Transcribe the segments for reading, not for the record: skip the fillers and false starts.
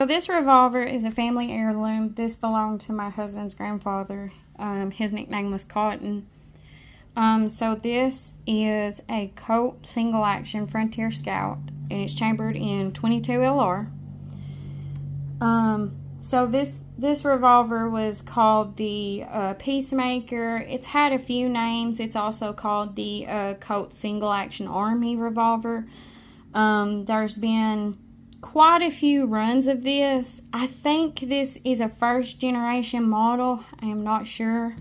So this revolver is a family heirloom. This belonged to my husband's grandfather. His nickname was Colt. So this is a Colt single action Frontier Scout, and it's chambered in .22 LR. So this revolver was called the Peacemaker. It's had a few names. It's also called the Colt Single Action Army Revolver. There's been quite a few runs of this. I think this is a first generation model. I am not sure.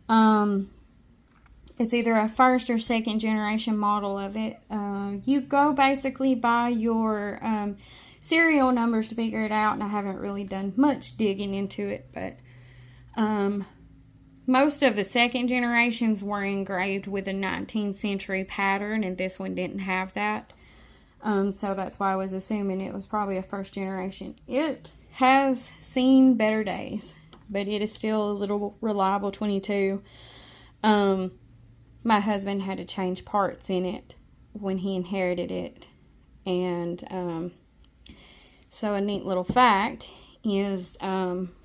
It's either a first or second generation model of it. You go basically by your serial numbers to figure it out, and I haven't really done much digging into it, but most of the second generations were engraved with a 19th century pattern, and this one didn't have that. So that's why I was assuming it was probably a first generation. It has seen better days, but it is still a little reliable .22. My husband had to change parts in it when he inherited it. And so a neat little fact is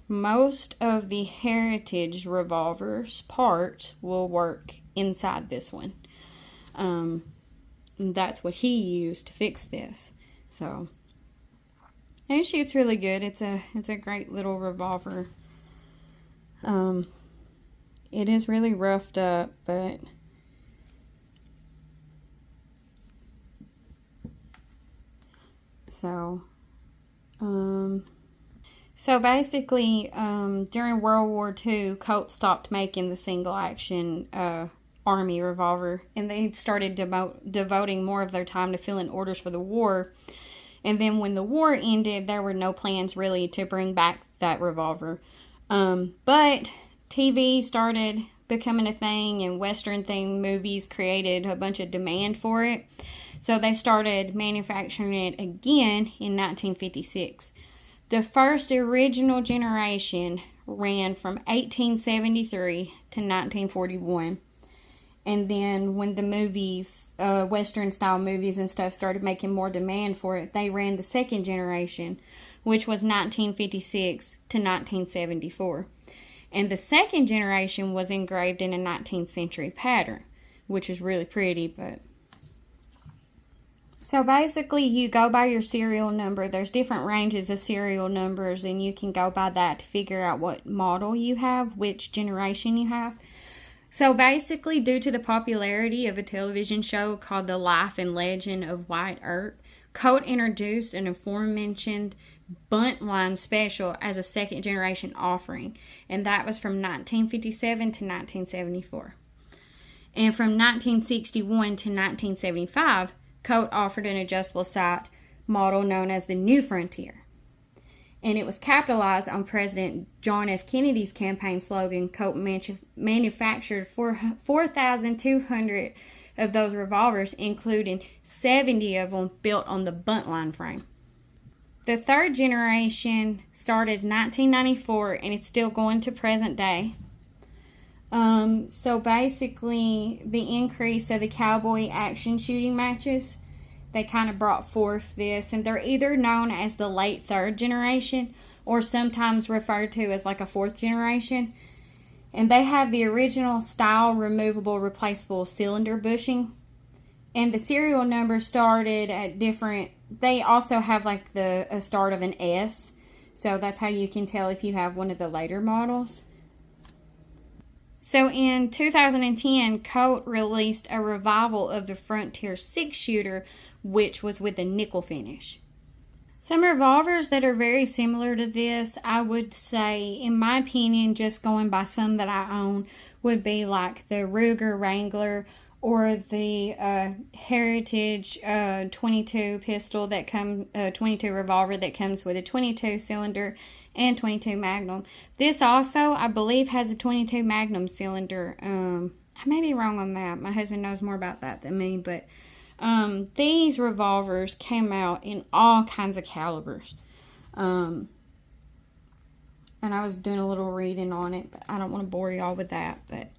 most of the Heritage revolvers parts will work inside this one. That's what he used to fix this. So, and it shoots really good. It's a great little revolver. It is really roughed up, but so basically, during World War II, Colt stopped making the single action Army revolver, and they started devoting more of their time to filling orders for the war. And then when the war ended, there were no plans really to bring back that revolver. But TV started becoming a thing, and Western themed movies created a bunch of demand for it. So they started manufacturing it again in 1956. The first original generation ran from 1873 to 1941. And then when the movies, Western style movies and stuff started making more demand for it, they ran the second generation, which was 1956 to 1974. And the second generation was engraved in a 19th century pattern, which is really pretty. But so basically you go by your serial number. There's different ranges of serial numbers, and you can go by that to figure out what model you have, which generation you have. So basically, due to the popularity of a television show called The Life and Legend of Wyatt Earp, Colt introduced an aforementioned buntline special as a second generation offering, and that was from 1957 to 1974. And from 1961 to 1975, Colt offered an adjustable sight model known as the New Frontier. And it was capitalized on President John F. Kennedy's campaign slogan. Colt manufactured 4,200 of those revolvers, including 70 of them built on the buntline frame. The third generation started in 1994, and it's still going to present day. So basically, the increase of the cowboy action shooting matches, they kind of brought forth this, and they're either known as the late third generation or sometimes referred to as like a fourth generation. And they have the original style removable replaceable cylinder bushing. And the serial numbers started at different, they also have like a start of an S. So that's how you can tell if you have one of the later models. So in 2010, Colt released a revival of the Frontier 6-shooter, which was with a nickel finish. Some revolvers that are very similar to this, I would say, in my opinion, just going by some that I own, would be like the Ruger Wrangler or the Heritage 22 pistol that 22 revolver that comes with a 22 cylinder and 22 Magnum. This also, I believe, has a 22 Magnum cylinder. I may be wrong on that. My husband knows more about that than me, but these revolvers came out in all kinds of calibers. And I was doing a little reading on it, but I don't want to bore y'all with that. But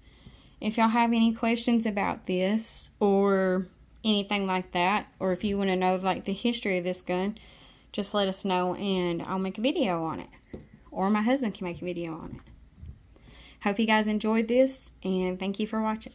if y'all have any questions about this or anything like that, or if you want to know like the history of this gun, just let us know and I'll make a video on it. Or my husband can make a video on it. Hope you guys enjoyed this, and thank you for watching.